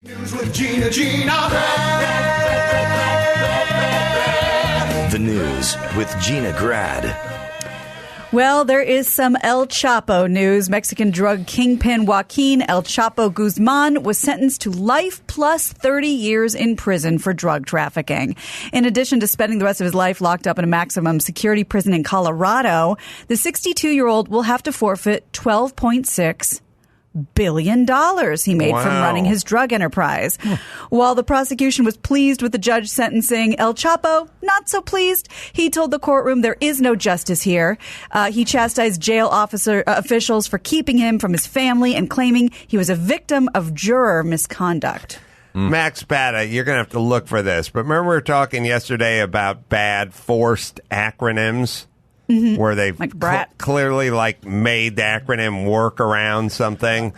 News with Gina. The news with Gina Grad. Well, there is some El Chapo news. Mexican drug kingpin Joaquin El Chapo Guzman was sentenced to life plus 30 years in prison for drug trafficking. In addition to spending the rest of his life locked up in a maximum security prison in Colorado, the 62-year-old will have to forfeit $12.6 billion he made from running his drug enterprise. While the prosecution was pleased with the judge sentencing El Chapo, not so pleased. He told the courtroom there is no justice here. He chastised jail officials for keeping him from his family and claiming he was a victim of juror misconduct. Max Bada, you're going to have to look for this. But remember we were talking yesterday about bad forced acronyms? Where they've like clearly made the acronym work around something.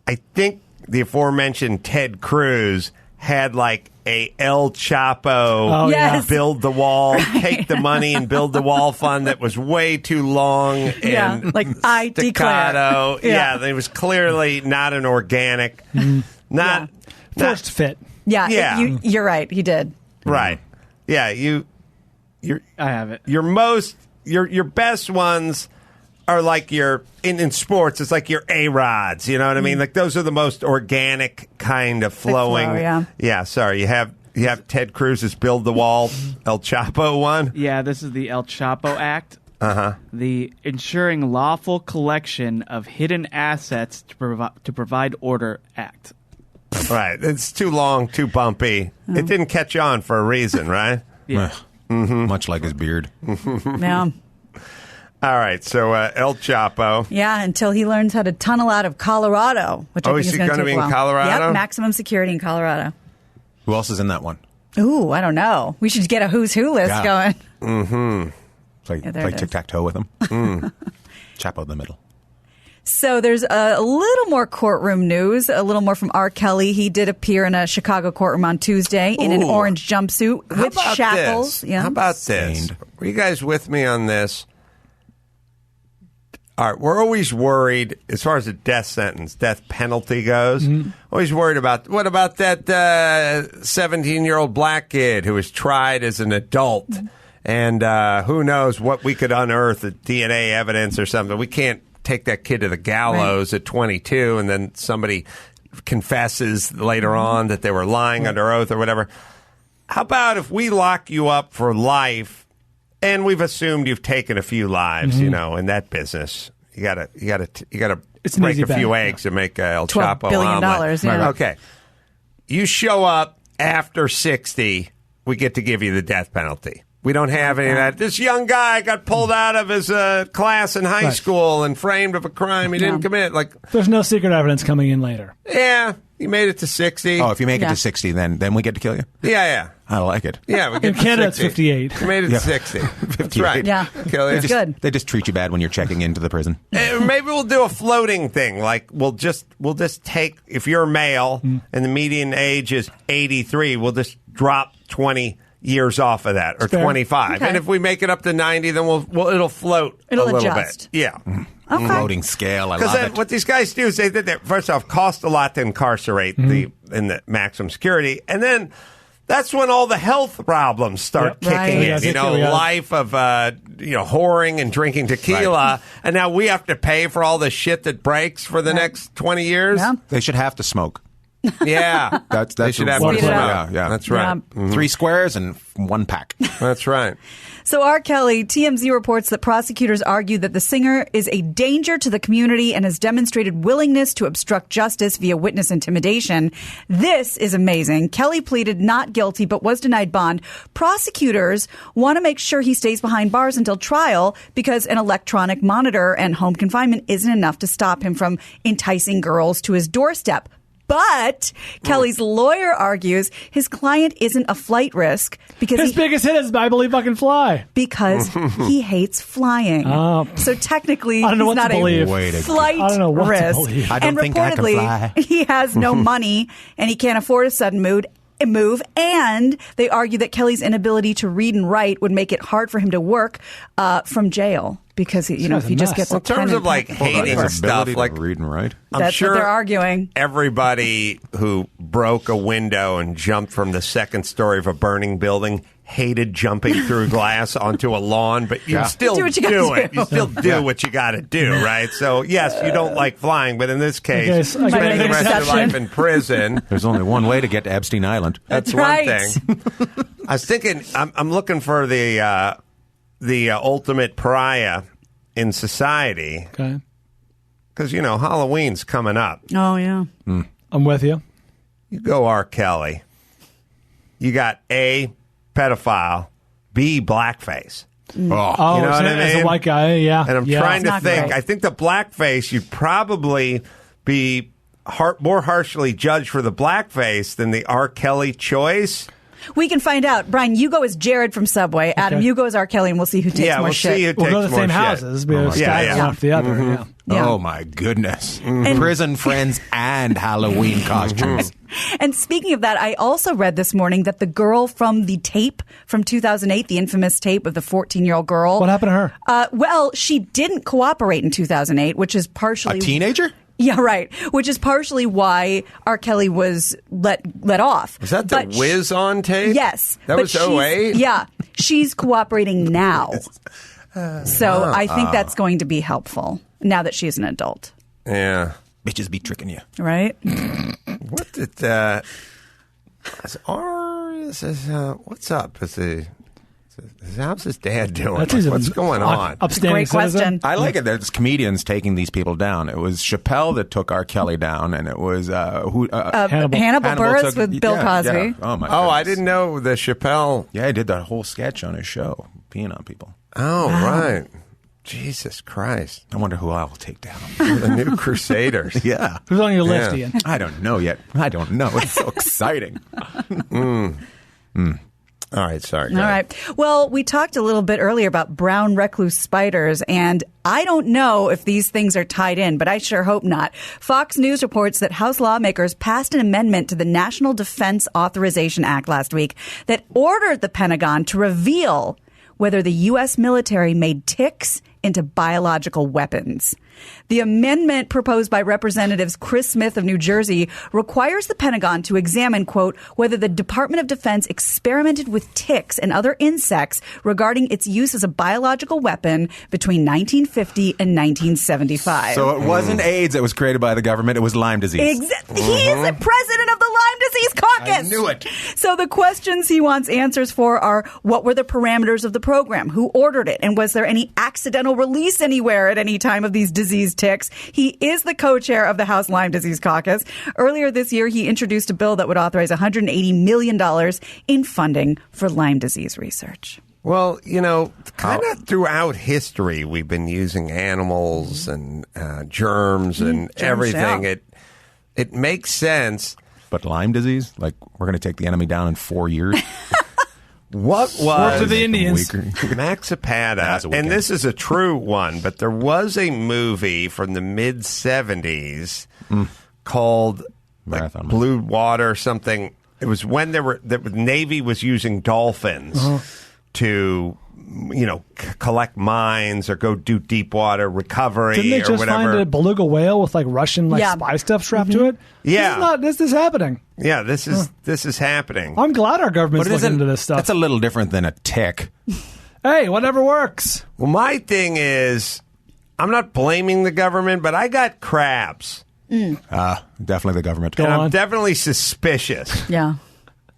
I think the aforementioned Ted Cruz had a El Chapo build the wall, take the money and build the wall fund that was way too long and I staccato. declare. Yeah, it was clearly not an organic, forced fit. Yeah. You're right. He did. Right. Yeah. I have it. Your best ones are in sports. It's like your A-Rods. You know what I mean? Those are the most organic kind of flowing. Yeah. Sorry, you have Ted Cruz's build the wall El Chapo one. Yeah, this is the El Chapo Act. The Ensuring Lawful Collection of Hidden Assets to Provide Order Act. Right. It's too long, too bumpy. It didn't catch on for a reason, right? Yeah. Much like his beard. Yeah. All right, so El Chapo. Yeah, until he learns how to tunnel out of Colorado, which I think is going to take a while. Is he going to be in Colorado? Yep, maximum security in Colorado. Who else is in that one? Ooh, I don't know. We should get a who's who list going. Mm-hmm. Play tic-tac-toe with him. Chapo in the middle. So there's a little more courtroom news, a little more from R. Kelly. He did appear in a Chicago courtroom on Tuesday in an orange jumpsuit with shackles. Yeah. How about this? Were you guys with me on this? All right, we're always worried as far as the death penalty goes. Always worried about, what about that 17-year-old black kid who was tried as an adult? And who knows what we could unearth, DNA evidence or something. We can't take that kid to the gallows at 22 and then somebody confesses later on that they were lying under oath or whatever. How about if we lock you up for life and we've assumed you've taken a few lives, in that business. You gotta break a few eggs to make El Chapo $12 billion, omelet. yeah. Okay. You show up after 60, we get to give you the death penalty. We don't have any of that. This young guy got pulled out of his class in high school and framed of a crime he didn't commit. There's no secret evidence coming in later. Yeah, you made it to 60. Oh, if you make it to 60, then we get to kill you? Yeah. I like it. Yeah, we get in Canada, it's 58. You made it to 60. That's right. Yeah, kill you. it's good. They just treat you bad when you're checking into the prison. Maybe we'll do a floating thing. We'll just take, if you're male and the median age is 83, we'll just drop 20 years off of that, or 25. Okay. And if we make it up to 90, then it'll float a little adjust. bit. Yeah. Okay. Floating scale, I love it. What these guys do is they first off, cost a lot to incarcerate in the maximum security, and then that's when all the health problems start kicking in. Life of whoring and drinking tequila, and now we have to pay for all the shit that breaks for the next 20 years. Yeah. They should have to smoke. Yeah, they should have to yeah. That's right. Yeah. 3 squares and 1 pack. That's right. So R. Kelly, TMZ reports that prosecutors argue that the singer is a danger to the community and has demonstrated willingness to obstruct justice via witness intimidation. This is amazing. Kelly pleaded not guilty but was denied bond. Prosecutors want to make sure he stays behind bars until trial because an electronic monitor and home confinement isn't enough to stop him from enticing girls to his doorstep. But Kelly's lawyer argues his client isn't a flight risk because his biggest hit is I Believe I Can Fly. Because he hates flying. So technically, I don't know he's not a flight risk. I don't think I can fly. He has no money and he can't afford a sudden move. And they argue that Kelly's inability to read and write would make it hard for him to work from jail. because if he just gets in terms of like hating His stuff, ability to like read and write. I'm That's sure what they're arguing. everybody who broke a window and jumped from the second story of a burning building hated jumping through glass onto a lawn, but you still do what you do gotta it. do. You still do what you got to do, right? So, yes, you don't like flying, but in this case, Okay, spending the rest of your exception. life in prison. There's only one way to get to Epstein Island. That's right. one thing. I was thinking, I'm looking for the ultimate pariah in society Okay. because, Halloween's coming up. Oh, yeah. I'm with you. You go R. Kelly. You got A, pedophile, B, blackface. Oh, You know what I as a mean? white guy, yeah. And I'm yeah. trying to not think. great. I think the blackface, you'd probably be more harshly judged for the blackface than the R. Kelly choice. We can find out. Brian, you go as Jared from Subway. Adam, Okay. you go as R. Kelly, and we'll see who takes Yeah, more we'll shit. see who We'll takes go to the more same shit. houses. We'll Yeah, stack yeah. one after the other. Yeah. Yeah. Oh, my goodness. And- Prison friends and Halloween costumes. And speaking of that, I also read this morning that the girl from the tape from 2008, the infamous tape of the 14-year-old girl. What happened to her? Well, she didn't cooperate in 2008, which is partially A teenager? Yeah, right. Which is partially why R. Kelly was let off. Was that the But Whiz on tape? Yes. That but was she's- 08? Yeah. She's cooperating now. So I think that's going to be helpful now that she's an adult. Yeah. Bitches be tricking you. Right? What did what's up? How's his dad doing? That's easy. What's going on? Upstanding Great question. citizen. I like it. There's comedians taking these people down. It was Chappelle that took R. Kelly down, and it was Hannibal. Hannibal Buress took- with Bill Cosby. Yeah. Oh my! Oh, I goodness. didn't know the Chappelle. Yeah, he did that whole sketch on his show, peeing on people. Oh, right. Jesus Christ. I wonder who I will take down. The new Crusaders. Yeah, Who's on your list, Yeah. Ian? I don't know yet. I don't know. It's so exciting. All right, sorry. All right. Well, we talked a little bit earlier about brown recluse spiders, and I don't know if these things are tied in, but I sure hope not. Fox News reports that House lawmakers passed an amendment to the National Defense Authorization Act last week that ordered the Pentagon to reveal whether the U.S. military made ticks into biological weapons. The amendment proposed by Representatives Chris Smith of New Jersey requires the Pentagon to examine, quote, whether the Department of Defense experimented with ticks and other insects regarding its use as a biological weapon between 1950 and 1975. So it wasn't AIDS that was created by the government. It was Lyme disease. He is the president of the Lyme Disease Caucus. I knew it. So the questions he wants answers for are, what were the parameters of the program? Who ordered it? And was there any accidental release anywhere at any time of these disease ticks? He is the co-chair of the House Lyme Disease Caucus. Earlier this year, he introduced a bill that would authorize $180 million in funding for Lyme disease research. Well, kind of throughout history, we've been using animals and germs and everything. yeah. It makes sense. But Lyme disease, like we're going to take the enemy down in 4 years. What Work was to the Indians. Max Zapata, That's a weekend. and this is a true one, but there was a movie from the mid-'70s called Marathon Man. Blue Water or something. It was when the Navy was using dolphins to, collect mines or go do deep water recovery Didn't they or just whatever. find a beluga whale with like Russian Yeah. spy stuff strapped to it? Yeah. This is happening. Yeah, this is happening. I'm glad our government's But looking into this stuff. That's a little different than a tick. Hey, whatever works. Well, my thing is, I'm not blaming the government, but I got crabs. Definitely the government. And I'm on. definitely suspicious Yeah.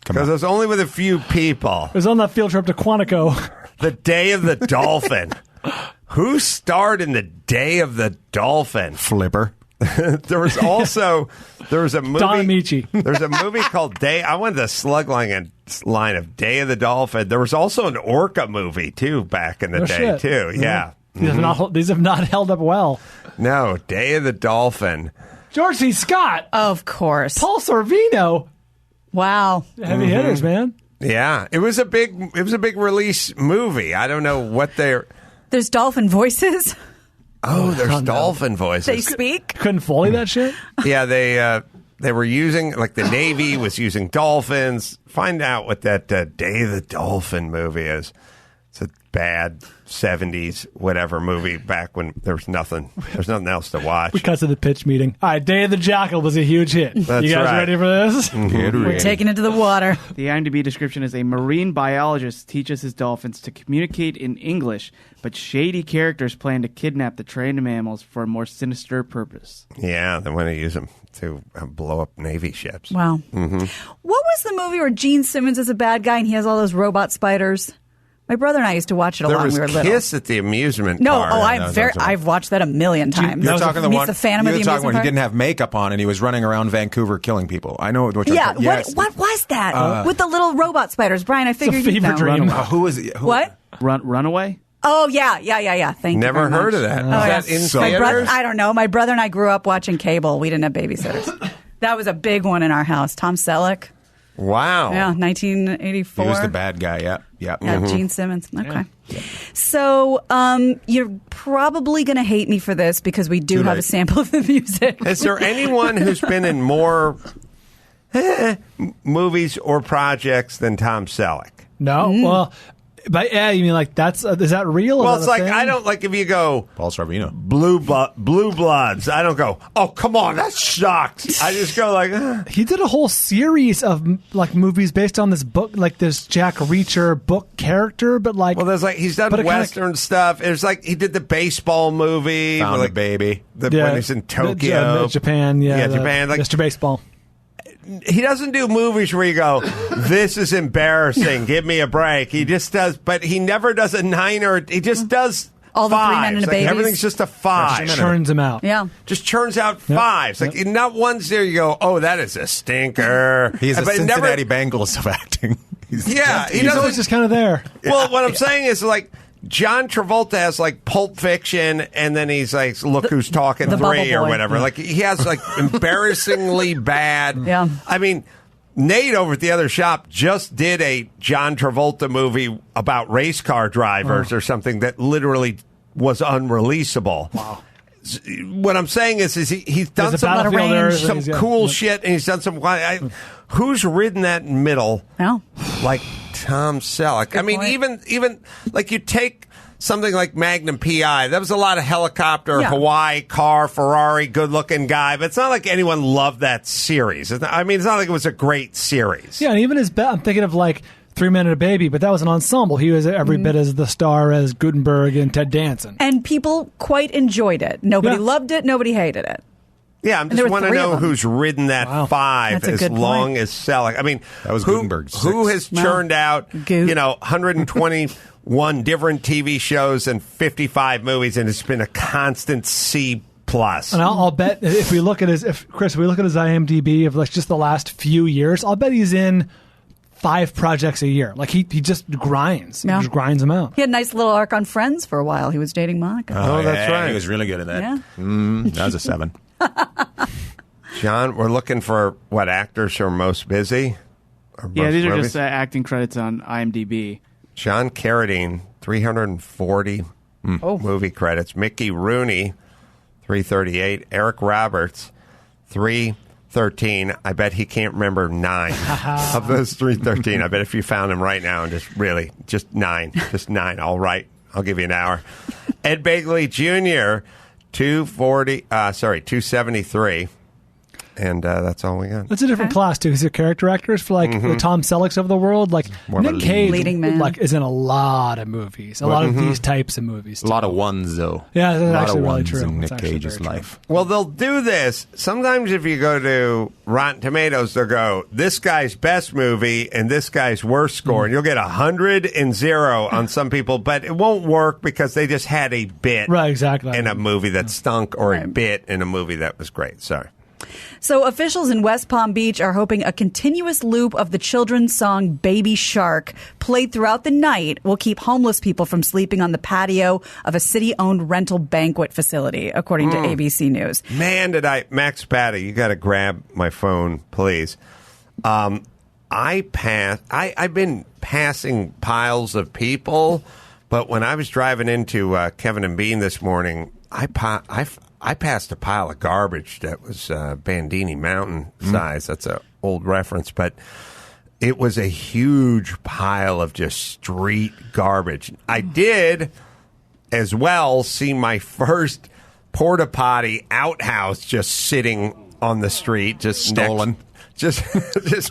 because I was only with a few people. I was on that field trip to Quantico. The Day of the Dolphin. Who starred in the Day of the Dolphin? Flipper. There was a movie. Don Amici. There's a movie called Day. I wanted the slug line of Day of the Dolphin. There was also an orca movie too back in the No day shit. too. Yeah. These have not held up well. No, Day of the Dolphin. George C. Scott, Of course. Paul Sorvino, Wow. heavy hitters, man. Yeah, it was a big release movie. I don't know what they're. There's dolphin voices. Oh, there's no. dolphin They voices. speak. Couldn't Foley that shit. Yeah, they were using, like, the Navy was using dolphins. Find out what that Day of the Dolphin movie is. It's a bad 70s whatever movie back when there's nothing else to watch. Because of the pitch meeting. All right, Day of the Jackal was a huge hit. That's you guys right. ready for this? We're taking it to the water. The IMDb description is a marine biologist teaches his dolphins to communicate in English, but shady characters plan to kidnap the trained mammals for a more sinister purpose. Yeah, they want to use them to blow up Navy ships. Wow. Mm-hmm. What was the movie where Gene Simmons is a bad guy and he has all those robot spiders? My brother and I used to watch it a There lot when was we were little. Kiss at the amusement No, park. I've watched that a million times. You're talking the Meets one. the Phantom of You're the talking when he Amusement didn't have makeup on and he was running around Vancouver killing people. I know what you're Yeah, talking. Yes. what was that with the little robot spiders? Brian, I figured you'd fever know. dream. Who is it? What? Runaway? Oh yeah. Thank you. Never very heard much. of that. Oh, Is that in My brother, theaters? I don't know. My brother and I grew up watching cable. We didn't have babysitters. That was a big one in our house. Tom Selleck. Wow. Yeah, 1984. He was the bad guy. Yeah. Yeah, Gene Simmons. Okay. So you're probably going to hate me for this because we do Too have late. a sample of the music. Is there anyone who's been in more movies or projects than Tom Selleck? No? Well, but yeah, you mean like that's, is that real? Well, Is it's that a like, thing? I don't, like if you go Paul Sorvino. Blue Bloods, I don't go, oh, come on, that sucks. I just go like, He did a whole series of like movies based on this book, like this Jack Reacher book character, but like, well, there's like, he's done But it kinda- Western stuff. There's like, he did the baseball movie. Found like, a baby. when he's in Tokyo. Japan, Japan. Like, Mr. Baseball. he doesn't do movies where you go, this is embarrassing, give me a break. He just does, but he never does a 9 or, he just does All the Three Men fives. and a Like, Babies. everything's just a 5. Churns him out. Yeah. Just churns out fives. Like, not once there you go, oh, that is a stinker. He's the But it Cincinnati Bengals of acting. Yeah, he He's always doesn't. just kind of there. Well, what I'm saying is like, John Travolta has like Pulp Fiction, and then he's like, Look Who's Talking the 3 Bubble or Boy. whatever. Like, he has like embarrassingly bad. Yeah. I mean, Nate over at the other shop just did a John Travolta movie about race car drivers or something that literally was unreleasable. Wow. What I'm saying is he's done There's a some, Battlefield Earth, some he's got- cool shit, and he's done some. Who's ridden that middle? No. Like Tom Selleck. I mean, point. even like you take something like Magnum PI. That was a lot of helicopter, Yeah. Hawaii, car, Ferrari, good-looking guy. But it's not like anyone loved that series. It's not like it was a great series. Yeah, and even his, I'm thinking of like 3 Men and a Baby, but that was an ensemble. He was every bit as the star as Gutenberg and Ted Danson. And people quite enjoyed it. Nobody Yeah. loved it. Nobody hated it. Yeah, I'm there just were want to 3 of know them. who's ridden that Wow. 5 That's a as good long point. as Selleck. I mean, That was who, Gutenberg's who 6. has churned out, Goot. 121 different TV shows and 55 movies, and it's been a constant C+. And I'll bet if we look at his IMDb of like just the last few years, I'll bet he's in 5 projects a year. Like he just grinds. Yeah. He just grinds them out. He had a nice little arc on Friends for a while. He was dating Monica. Oh, that's right. He was really good at that. Yeah. That was a 7. John, we're looking for what actors are most busy. Or Yeah, most these are movies. just acting credits on IMDb. John Carradine, 340 movie credits. Mickey Rooney, 338. Eric Roberts, 313. I bet he can't remember 9 of those 313. I bet if you found him right now and just 9, just 9. All right, I'll give you an hour. Ed Begley Jr., 273. And that's all we got. That's a different class too. Because they're character actors for like the Tom Sellecks of the world. Like More of a Nick Cage, leading man. like is in a lot of movies. A lot of these types of movies. A lot of ones, though. Yeah, that's a lot actually of really ones true. in That's Nick actually Cage's very true. life. Well, they'll do this. Sometimes if you go to Rotten Tomatoes, they'll go, this guy's best movie and this guy's worst score. And you'll get 100 and 0 on some people, but it won't work because they just had a bit Right, exactly. in a movie that stunk or a bit in a movie that was great. Sorry. So officials in West Palm Beach are hoping a continuous loop of the children's song Baby Shark played throughout the night will keep homeless people from sleeping on the patio of a city-owned rental banquet facility, according to ABC News. Man, Max Patty, you got to grab my phone, please. I've been passing piles of people, but when I was driving into Kevin and Bean this morning, I passed a pile of garbage that was Bandini Mountain size. That's an old reference, but it was a huge pile of just street garbage. I did as well see my first porta potty outhouse just sitting on the street, just Stolen. Just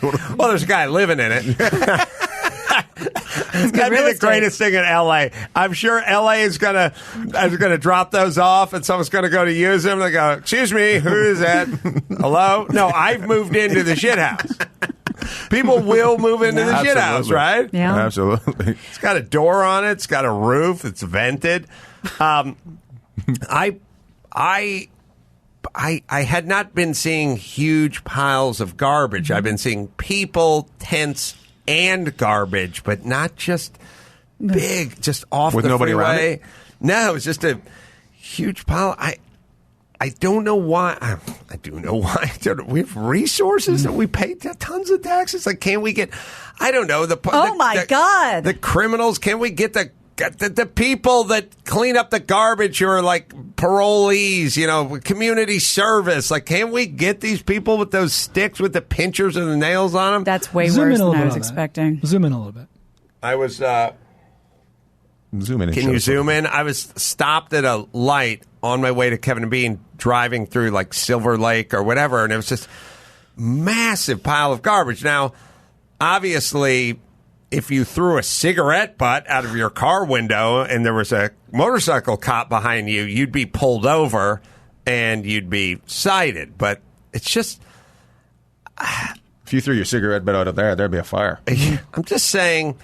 well, there's a guy living in it. That'd be the greatest thing in L.A. I'm sure L.A. is gonna drop those off, and someone's gonna go to use them. They go, "Excuse me, who is that? Hello? No, I've moved into the shit house." People will move into the shit house, right? Yeah, absolutely. It's got a door on it. It's got a roof. It's vented. I had not been seeing huge piles of garbage. I've been seeing people, tents, and garbage, but not just big, just off with the nobody freeway. around it? No, it's just a huge pile. I don't know why. I do know why. We have resources that we pay tons of taxes. Like, can we get? I don't know. God! The criminals. Can we get the people that clean up the garbage who are like parolees, community service? Like, can we get these people with those sticks with the pinchers and the nails on them? That's way worse than I was expecting. Zoom in a little bit. I was. Zoom in. Can you zoom in? I was stopped at a light on my way to Kevin and Bean, driving through like Silver Lake or whatever, and it was just massive pile of garbage. Now, obviously, if you threw a cigarette butt out of your car window and there was a motorcycle cop behind you, you'd be pulled over and you'd be cited. But it's just... If you threw your cigarette butt out of there'd be a fire. I'm just saying,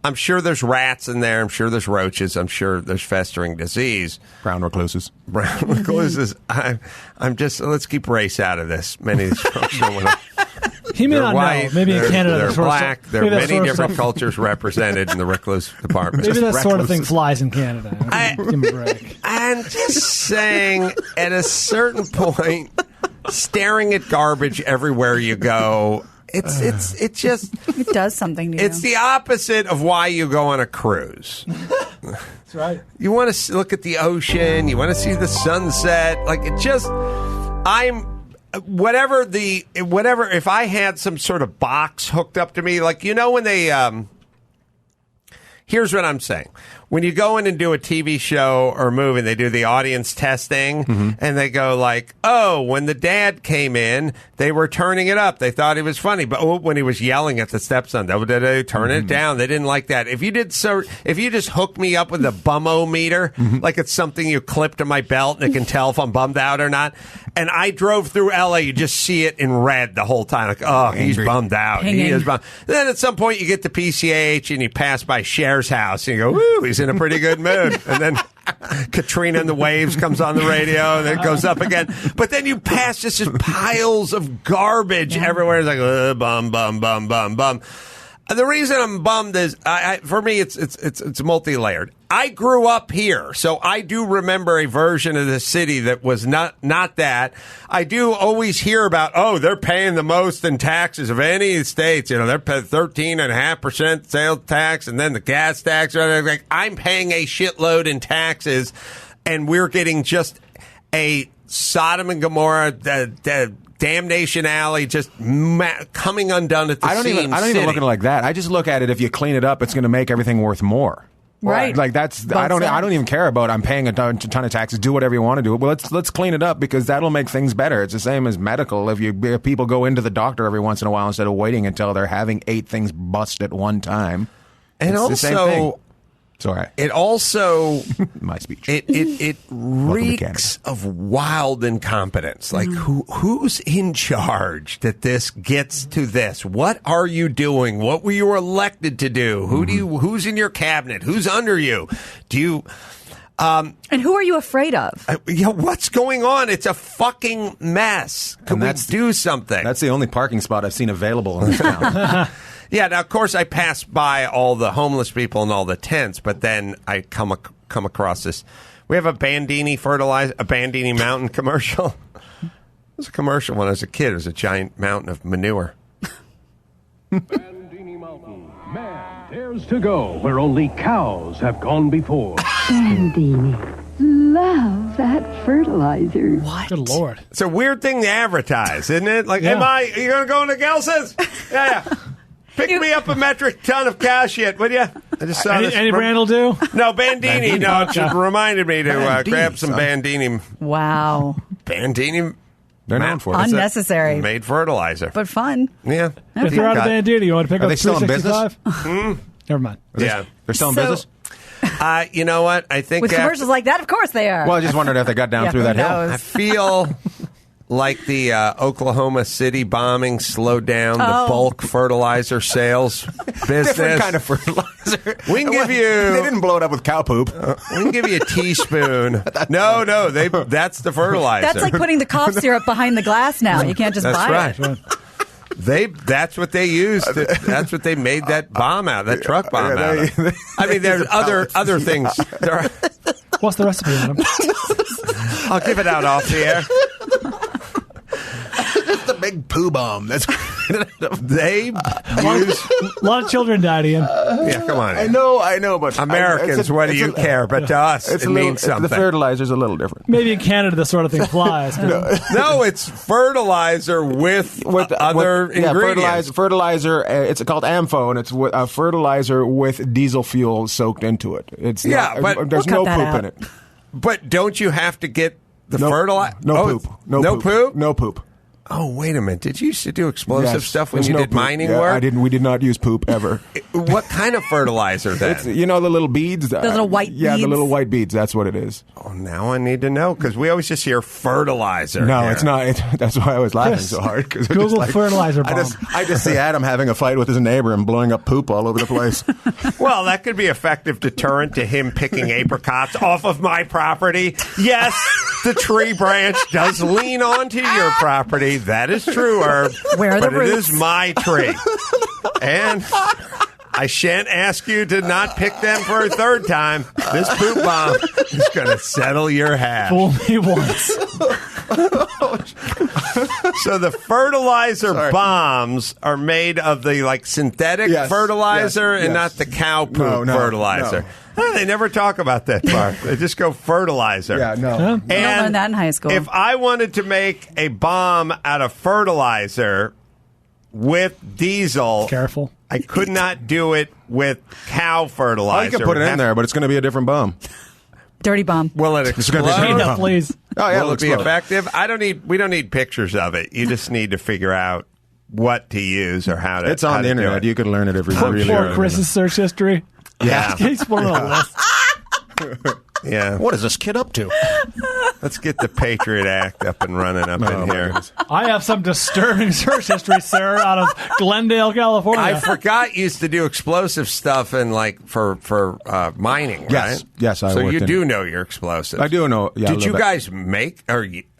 I'm sure there's rats in there. I'm sure there's roaches. I'm sure there's festering disease. Brown recluses. I'm just... Let's keep race out of this. Many of these folks don't want to... He may not white, know. Maybe in Canada, they're black. There are many different cultures represented in the recluse department. Maybe that sort of thing flies in Canada. Give him a break. I'm just saying, at a certain point, staring at garbage everywhere you go, it just it does something to you. It's the opposite of why you go on a cruise. That's right. You want to look at the ocean. You want to see the sunset. Like, it just, Whatever, if I had some sort of box hooked up to me, like, when they, here's what I'm saying. When you go in and do a TV show or movie, they do the audience testing, and they go like, oh, when the dad came in, they were turning it up. They thought he was funny. But when he was yelling at the stepson, they turn it down. They didn't like that. If you just hook me up with a bummo-meter, like it's something you clip to my belt and it can tell if I'm bummed out or not, and I drove through L.A., you just see it in red the whole time. Like, oh, he's bummed out. He is bummed. Then at some point you get to PCH and you pass by Cher's house and you go, woo, he's in a pretty good mood. And then Katrina and the Waves comes on the radio and then it goes up again. But then you pass just piles of garbage everywhere. It's like, bum, bum, bum, bum, bum. The reason I'm bummed is, for me, it's multi-layered. I grew up here, so I do remember a version of the city that was not that. I do always hear about, they're paying the most in taxes of any of the states. They're paying 13.5% sales tax, and then the gas tax. Like, I'm paying a shitload in taxes, and we're getting just a Sodom and Gomorrah, the Damnation Alley, just coming undone at the seams. I don't even look at it like that. I just look at it, if you clean it up, it's going to make everything worth more. Right. Like, that's, I don't even care about, I'm paying a ton of taxes, do whatever you want to do. Well, let's clean it up, because that'll make things better. It's the same as medical. If people go into the doctor every once in a while instead of waiting until they're having 8 things bust at one time. And it's also, the same thing. Sorry. It also my speech. It reeks of wild incompetence. Like, who's in charge that this gets to this? What are you doing? What were you elected to do? Who's in your cabinet? Who's under you? Do you? And who are you afraid of? What's going on? It's a fucking mess. Can we do something? That's the only parking spot I've seen available in this town. Yeah, now, of course, I pass by all the homeless people and all the tents, but then I come across this. We have a Bandini fertilizer, a Bandini mountain commercial. It was a commercial when I was a kid. It was a giant mountain of manure. Bandini Mountain. Man dares to go where only cows have gone before. Bandini. Love that fertilizer. What? Good Lord. It's a weird thing to advertise, isn't it? Like, are you going to go into Gelson's? Yeah. Pick me up a metric ton of cow shit, would you? I just saw this. Any brand will do. No, Bandini. No, it just reminded me to grab some son. Bandini. Wow. Bandini. They're known for it. Unnecessary. Made fertilizer. But fun. Yeah. If you're out of Bandini, you want to pick Are up they still in business? 365? Never mind. Yeah. They're still in So- business? You know what? I think With commercials like that, of course they are. Well, I just wondered if they got down Yeah, through who that hill. knows? I feel like the Oklahoma City bombing slowed down the bulk fertilizer sales business. Different kind of fertilizer. We can give you- They didn't blow it up with cow poop. We can give you a teaspoon. No, that's the fertilizer. That's like putting the cough syrup behind the glass now. You can't just That's buy right. it. That's what they used. That's what they made that bomb out. That truck bomb out. Of. I mean, there's other things. What's the recipe, Adam? I'll give it out off the air. It's the big poo bomb. That's They use. A lot of children died, Ian. Yeah, come on. I know, but Americans, what do you care? But to us, it means something. The fertilizer's a little different. Maybe in Canada this sort of thing flies. No, it's fertilizer with other ingredients. Fertilizer. It's called AMFO, and it's a fertilizer with diesel fuel soaked into it. It's but there's we'll no cut that poop out. in it. But don't you have to get the fertilizer? No poop. No poop? No poop. Oh, wait a minute. Did you used to do explosive Yes. stuff when There's you no did poop. mining Yeah, work? I didn't. We did not use poop ever. What kind of fertilizer then? It's, you know the little beads. The little white Yeah, beads? the little white beads. That's what it is. Oh, now I need to know because we always just hear fertilizer. No, here. it's not. That's why I was laughing Chris, so hard. Cause Google fertilizer bomb. I just see Adam having a fight with his neighbor and blowing up poop all over the place. Well, that could be effective deterrent to him picking apricots off of my property. Yes, the tree branch does lean onto your property. That is true, Herb. Where are but the it roots? is my tree. And I shan't ask you to not pick them for a third time. This poop bomb is going to settle your hash. Fool me once. So the fertilizer bombs are made of the synthetic fertilizer and not the cow poop fertilizer. No. Oh, they never talk about that part. They just go fertilizer. Yeah, no. Huh? We don't learn that in high school. If I wanted to make a bomb out of fertilizer with diesel, Careful. I could not do it with cow fertilizer. Oh, you can put it in there, but it's going to be a different bomb. Dirty bomb. Will it It's gonna be explode? dirty. Gina, please. Oh yeah, Will it be explode. effective? We don't need pictures of it. You just need to figure out what to use or how to. It's on how the to do internet. it. You could learn it every Poor, really poor early. Chris's search history. Yeah. He's pulling a list. Yeah. What is this kid up to? Let's get the Patriot Act up and running up Oh, in my here. goodness. I have some disturbing search history, sir, out of Glendale, California. I forgot you used to do explosive stuff and for mining, right? Yes. Yes, I So worked you in- do know your explosives. I do know. Yeah, a Did little you bit. guys make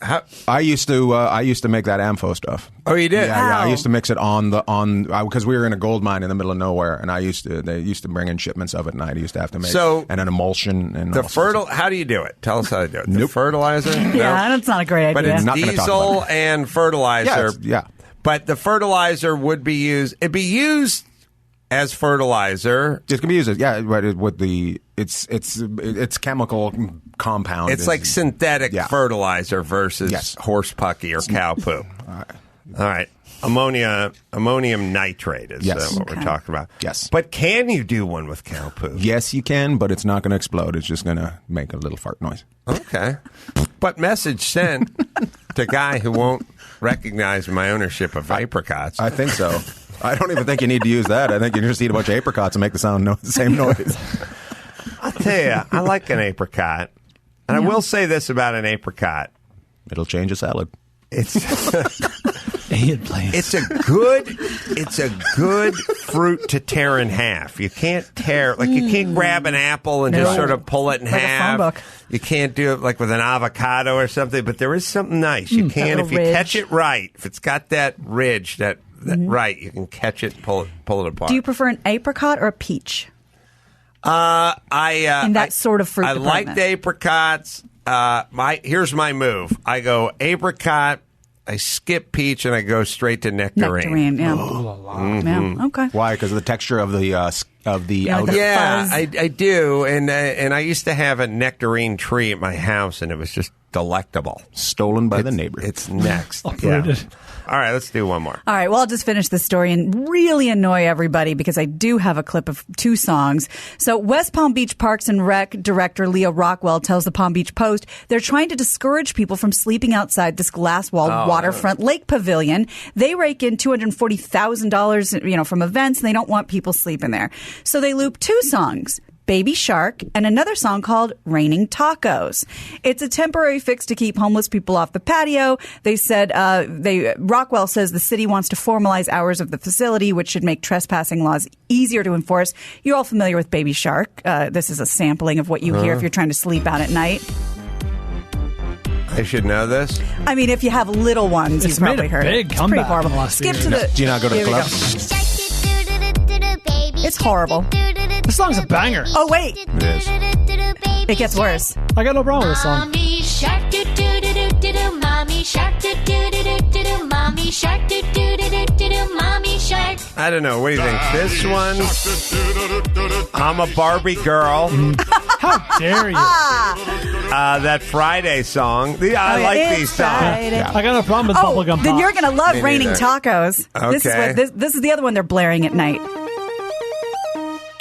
how? I used to make that AMFO stuff. Oh, you did? Yeah, I Wow. used to mix it because we were in a gold mine in the middle of nowhere, and they used to bring in shipments of it, and I used to have to make and an emulsion and The all sorts of- how do you do it? Tell us how to do it. The Nope. fertilizer? Yeah, that's not a great But idea. it's Not gonna talk diesel about and fertilizer. Yeah. But the fertilizer would be used. It'd be used as fertilizer. It can be used as with the it's chemical compound. It's like synthetic Yeah. fertilizer versus Yes. horse pucky or cow poop. All right. Ammonium nitrate is Yes. what we're talking about. Yes. But can you do one with cow poop? Yes, you can, but it's not going to explode. It's just going to make a little fart noise. Okay. But message sent to guy who won't recognize my ownership of apricots. I think so. I don't even think you need to use that. I think you just eat a bunch of apricots and make the same noise. I'll tell you, I like an apricot. And I will say this about an apricot. It'll change a salad. It's Ian, please. it's a good fruit to tear in half. You can't tear you can't grab an apple and just No. sort of pull it in Like a phone half. book. You can't do it like with an avocado or something, but there is something nice. You can That if you little catch ridge. it right. If it's got that ridge that right, you can catch it, pull it apart. Do you prefer an apricot or a peach? In In that sort of fruit I like department. the apricots. Here's my move. I go apricot, I skip peach, and I go straight to nectarine. Nectarine, yeah. Mm-hmm. Yeah, okay. Why? Because of the texture of the Yeah, outer. the Yeah, fuzz. I do, and I used to have a nectarine tree at my house, and it was just delectable. Stolen by the neighbor. It's next. Uprooted. All right, let's do one more. All right, well, I'll just finish this story and really annoy everybody because I do have a clip of 2 songs. So West Palm Beach Parks and Rec director Leah Rockwell tells the Palm Beach Post they're trying to discourage people from sleeping outside this glass-walled waterfront lake pavilion. They rake in $240,000, from events, and they don't want people sleeping there. So they loop 2 songs. Baby Shark, and another song called Raining Tacos. It's a temporary fix to keep homeless people off the patio. They said, Rockwell says the city wants to formalize hours of the facility, which should make trespassing laws easier to enforce. You're all familiar with Baby Shark. This is a sampling of what you hear if you're trying to sleep out at night. I should know this. I mean, if you have little ones, you've probably heard it. Big It's pretty comeback horrible. in the last Skip few to years. the... Do you not go to the Here we club? It's horrible. This song's a banger. Oh, wait. It is. It gets worse. I got no problem with this song. Mommy shark do do do do do do. Mommy shark do do do do do do. Mommy shark do do do do do do. Mommy shark. I don't know. What do you think? This one, I'm a Barbie girl. How dare you? That Friday song. I like it's these songs. Friday. I got no problem with bubblegum then pop. you're going to love Me Raining neither. Tacos. Okay. This is the other one they're blaring at night.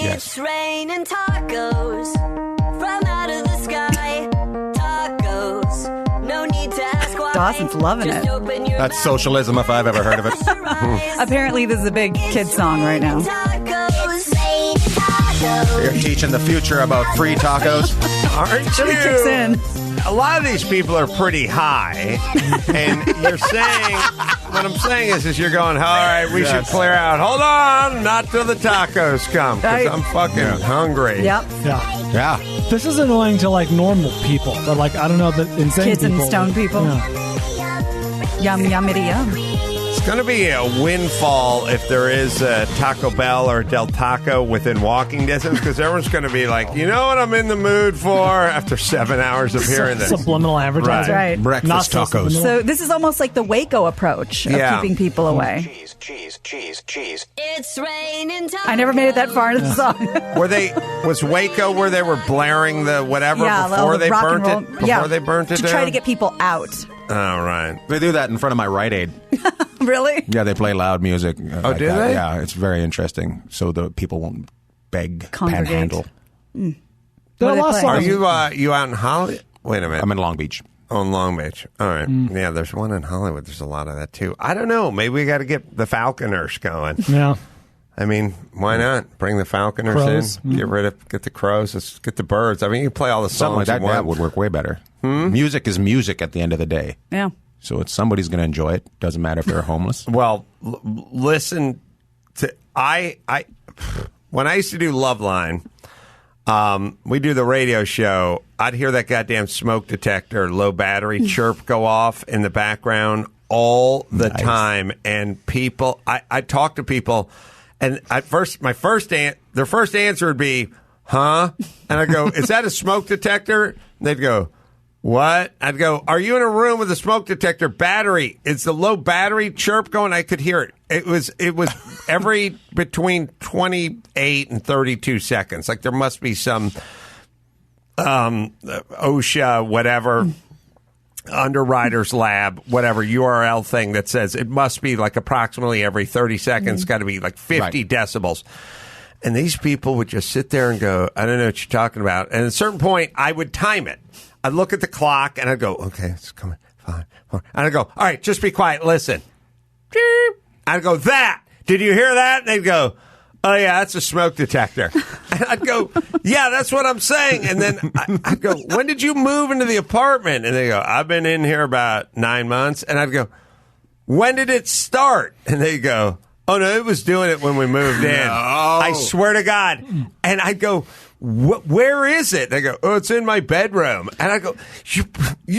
It's raining tacos from out of the sky. Tacos, no need to ask why. Dawson's loving Just it. open your That's mouth. socialism if I've ever heard of it. Apparently, this is a big kid song right now. Tacos, rain tacos. You're teaching the future about free tacos. Aren't Really kicks you? in. A lot of these people are pretty high, and you're saying, what I'm saying is you're going, all right, we should clear out. Hold on, not till the tacos come, because I'm fucking hungry. Yep. Yeah. Yeah. This is annoying to like normal people, but like I don't know the insane Kids and people. stone people. Yeah. Yum, yummity, yum. It's going to be a windfall if there is a Taco Bell or Del Taco within walking distance, because everyone's going to be like, you know what I'm in the mood for after 7 hours of hearing this. Subliminal advertising. Right. Not Breakfast so tacos. subliminal. So this is almost like the Waco approach of Yeah. keeping people away. Cheese. It's raining tacos. I never made it that far into the song. Was Waco where they were blaring the whatever before the they rock burnt and it? roll. Before they burnt it to down? try to get people out. Oh, right. They do that in front of my Rite Aid. Really? Yeah, they play loud music. Oh, do they? Yeah, it's very interesting. So the people won't beg, Congregate. panhandle. There What are do they lots of play? Are songs. you out in Hollywood? Wait a minute. I'm in Long Beach. Oh, in Long Beach. All right. Yeah, there's one in Hollywood. There's a lot of that, too. I don't know. Maybe we got to get the Falconers going. Yeah. I mean, why not? Bring the Falconers Crows. in. Get the crows. Let's get the birds. I mean, you can play all the Something like songs that, you that want. would work way better. Music is music at the end of the day. Yeah. So it's somebody's going to enjoy it. Doesn't matter if they're homeless. Well, listen to when I used to do Loveline, we do the radio show. I'd hear that goddamn smoke detector, low battery chirp go off in the background all the time, and people. I talk to people, and their first answer would be, "Huh?" And I go, "Is that a smoke detector?" And they'd go, "What?" I'd go, "Are you in a room with a smoke detector battery? It's the low battery chirp going." I could hear it. It was every between 28 and 32 seconds. Like there must be some OSHA, whatever, Underwriters Lab, whatever URL thing that says it must be like approximately every 30 seconds, got to be like 50 decibels. And these people would just sit there and go, I don't know what you're talking about. And at a certain point, I would time it. I'd look at the clock and I'd go, okay, it's coming. 5, 4. And I'd go, all right, just be quiet. Listen. Beep. I'd go, that. Did you hear that? And they'd go, oh, yeah, that's a smoke detector. And I'd go, yeah, that's what I'm saying. And then I'd go, when did you move into the apartment? And they go, I've been in here about 9 months. And I'd go, when did it start? And they go, oh, no, it was doing it when we moved in. No. I swear to God. And I'd go, where is it? They go, oh, it's in my bedroom. And I go, you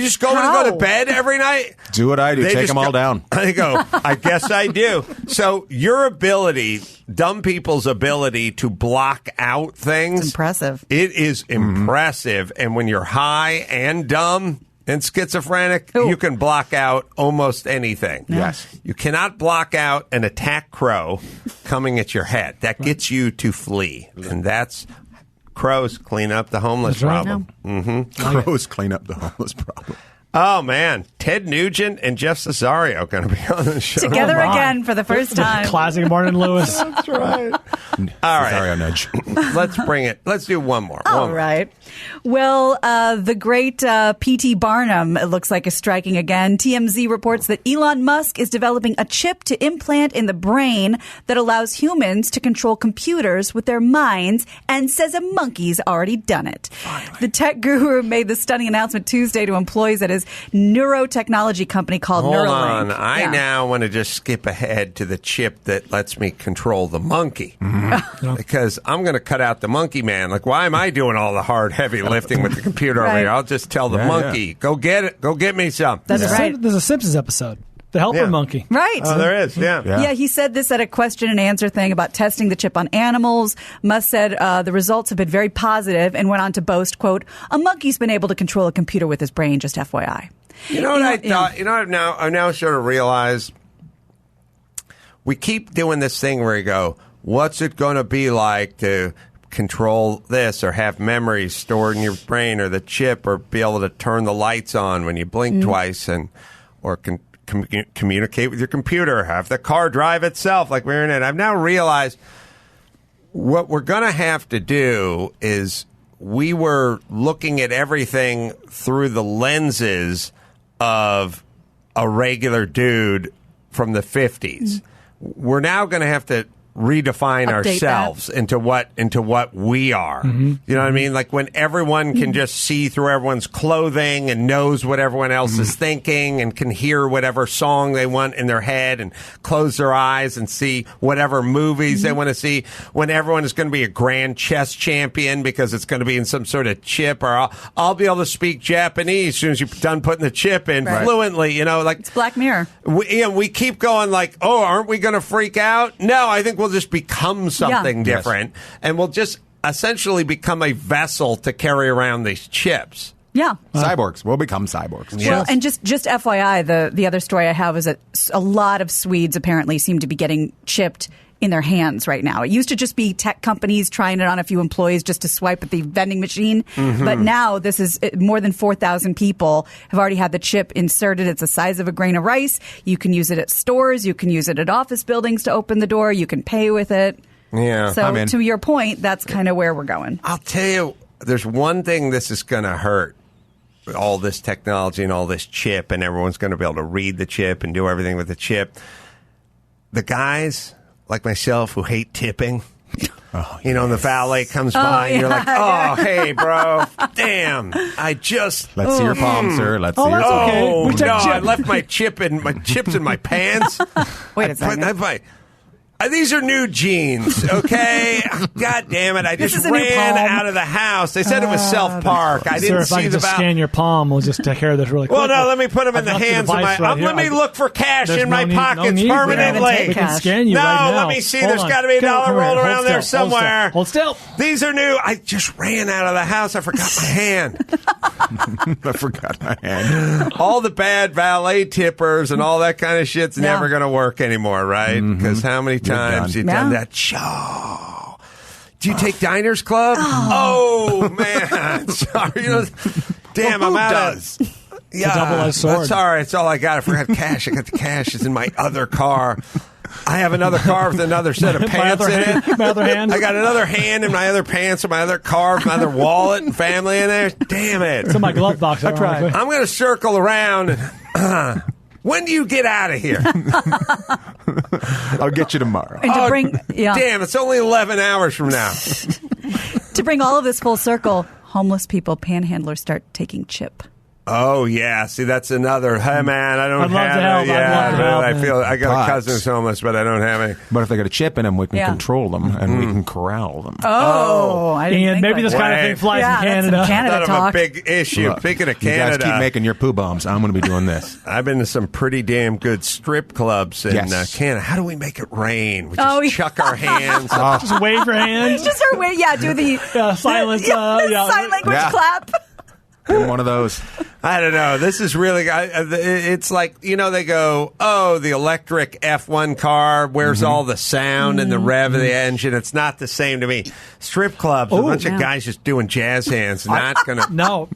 just go and go to bed every night? Do what I do. They Take just them all go- down. I go, I guess I do. So your ability, dumb people's ability to block out things. It's impressive. It is impressive. And when you're high and dumb and schizophrenic, you can block out almost anything. Yes. You cannot block out an attack crow coming at your head. That gets you to flee. And that's crows clean up the homeless That's right. problem. Crows clean up the homeless problem. Oh, man. Ted Nugent and Jeff Cesario going to be on the show. Together again for the first time. Classic Martin Lewis. That's right. All right. Cesario nudge. Let's bring it. Let's do one more. All right. Well, the great P.T. Barnum, it looks like, is striking again. TMZ reports that Elon Musk is developing a chip to implant in the brain that allows humans to control computers with their minds and says a monkey's already done it. Finally. The tech guru made the stunning announcement Tuesday to employees at his neurotechnology company called Hold Neuralink. on. I now want to just skip ahead to the chip that lets me control the monkey. Because I'm going to cut out the monkey man. Like, why am I doing all the hard, heavy lifting with the computer over here? I'll just tell the monkey, go get it. Go get me some. That's right. There's a Simpsons episode. The helper monkey. Right. Oh, there is. Yeah, he said this at a question and answer thing about testing the chip on animals. Musk said the results have been very positive and went on to boast, quote, a monkey's been able to control a computer with his brain, just FYI. You know what I thought? You know what I've now sort of realized? We keep doing this thing where you go, what's it going to be like to control this or have memories stored in your brain or the chip or be able to turn the lights on when you blink twice or communicate with your computer, have the car drive itself like we're in it. I've now realized what we're going to have to do is we were looking at everything through the lenses of a regular dude from the 50s. We're now going to have to redefine ourselves into what we are. You know what I mean? Like when everyone can just see through everyone's clothing and knows what everyone else is thinking and can hear whatever song they want in their head and close their eyes and see whatever movies they want to see. When everyone is going to be a grand chess champion because it's going to be in some sort of chip, or I'll be able to speak Japanese as soon as you're done putting the chip in fluently. You know, like it's Black Mirror. We keep going like, oh, aren't we going to freak out? No, I think we'll just become something different, and we'll just essentially become a vessel to carry around these chips. Yeah. Cyborgs. We'll become cyborgs. Well, and just FYI, the other story I have is that a lot of Swedes apparently seem to be getting chipped in their hands right now. It used to just be tech companies trying it on a few employees just to swipe at the vending machine. But now this is more than 4,000 people have already had the chip inserted. It's the size of a grain of rice. You can use it at stores. You can use it at office buildings to open the door. You can pay with it. Yeah. So to your point, that's kind of where we're going. I'll tell you, there's one thing this is going to hurt. All this technology and all this chip, and everyone's going to be able to read the chip and do everything with the chip. The guys like myself who hate tipping, you know, and the valet comes by and you're like, oh, hey, bro, damn, let's see your palm, sir. Let's see your that's palm. okay. Oh, We took no, chip. I left my chips in my pants. Wait a second. These are new jeans, okay? God damn it. I This just is a new ran palm. out of the house. They said it was self-park. I Sir, didn't if I see can the just scan your palm, we'll just take care of this really quick. Well, no, let me put them in the I've got hands of device my... right here. let me look for cash There's in my no pockets need. permanently. We can scan you No, right now. let me see. Hold There's on. got to be a dollar Come here. rolled Hold around there still. somewhere. Hold still. These are new. I just ran out of the house. I forgot my hand. I forgot my hand. All the bad valet tippers and all that kind of shit's never going to work anymore, right? Because how many times you've done that? Show. Do you take Diners Club? Oh man. Sorry. Damn, I'm out of... Yeah, double-edged sword. that's all right. It's all I got. I forgot cash. I got the cash. It's in my other car. I have another car with another set of pants in it. My other hand. I got another hand in my other pants and my other car with my other wallet and family in there. Damn it. It's in my glove box. I tried. I'm going to circle around. When do you get out of here? I'll get you tomorrow. And to bring, Damn, it's only 11 hours from now. to bring all of this full circle, homeless people, panhandlers start taking chip. Oh yeah, see that's another. Hey man, I don't I'd love have to help. it. I'd love to help, I man. feel I got But- a cousin who's homeless, but I don't have any. But if they got a chip in them, we can Yeah. control them and we can corral them. Oh, I didn't And think maybe like this kind of Wait. thing flies Yeah, in that's Canada. some Canada Thought of talk. a big issue. Look, Speaking of you guys Canada, keep making your poo bombs. I'm going to be doing this. I've been to some pretty damn good strip clubs in Yes. Canada. How do we make it rain? We just Oh, yeah. chuck our hands. Just wave your hands. Just our way, do the silent. sign language Yeah. clap. Give him one of those. I don't know. This is really. It's like, they go, oh, the electric F1 car. Where's all the sound and the rev of the engine? It's not the same to me. Strip clubs, a bunch of guys just doing jazz hands. Not gonna. No,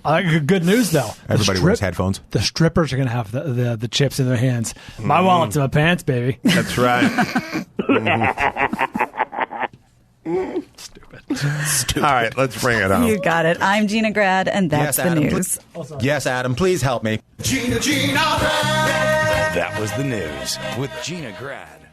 good news though. Everybody wears headphones. The strippers are gonna have the chips in their hands. My wallet's in my pants, baby. That's right. Stupid. All right, let's bring it on. You got it. I'm Gina Grad, and that's the Adam, news. Yes, Adam, please help me. Gina Grad. That was the news with Gina Grad.